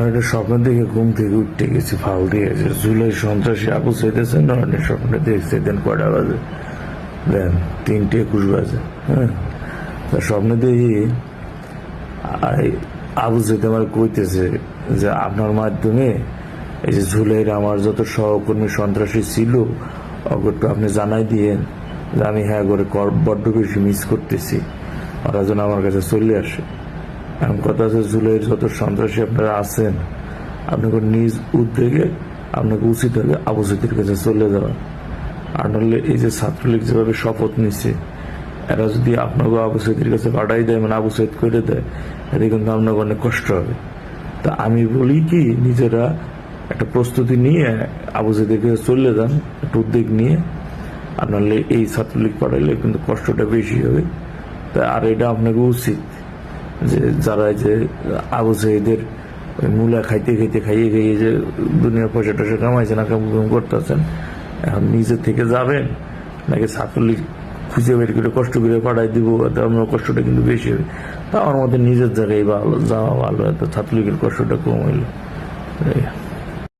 একটা স্বপ্ন দেখে ঘুম থেকে উঠতে গেছি, ফাউল দিয়ে গেছে। জুলাই সন্ত্রাসী আবু সাইদ নয়নের স্বপ্নে দেখছে। দেন কয়টা বাজে? দেন 3:21 বাজে। হ্যাঁ, তা স্বপ্নে দেখি আবু সাইদ আমার কইতেছে যে আপনার মাধ্যমে এই যে জুলাইয়ের আমার যত সহকর্মী সন্ত্রাসী ছিল অগরটা আপনি জানাই দিয়েন যে আমি হ্যাঁ করে বড্ড বেশি মিস করতেছি, ওরা যেন আমার কাছে চলে আসে। এখন কথা আছে, জুলাইয়ের যত সন্ত্রাসী আপনারা আছেন, আপনাকে নিজ উদ্যোগে আপনাকে উচিত হবে আবু সাইদের কাছে চলে যাওয়া। আর নাহলে এই যে ছাত্রলীগ যেভাবে শপথ নিচ্ছে, এরা যদি আপনাকে আবু সাইদের কাছে পাঠাই দেয়, মানে আবু সাইদ করে দেয়, এতে কিন্তু আপনাকে অনেক কষ্ট হবে। তা আমি বলি কি, নিজেরা একটা প্রস্তুতি নিয়ে আবু সাইদের কাছে চলে যান, একটা উদ্যোগ নিয়ে। আর নাহলে এই ছাত্রলীগ পাঠাইলে কিন্তু কষ্টটা বেশি হবে। তা আর এটা আপনাকে উচিত যে যারা যে আবু সাইদের মূলা খাইয়ে যে দুনিয়ার পয়সা টয়সা কামাইছেন, কাম করতেছেন, এখন নিজে থেকে যাবেন নাকি ছাত্রলীগ খুঁজে বের করে কষ্ট করে পাঠাই দিব, আমার কষ্টটা কিন্তু বেশি হবে। তা আমার মধ্যে নিজের জায়গায় ভালো যাওয়া ভালো, এত ছাত্রলীগের কষ্টটা কম হইলো।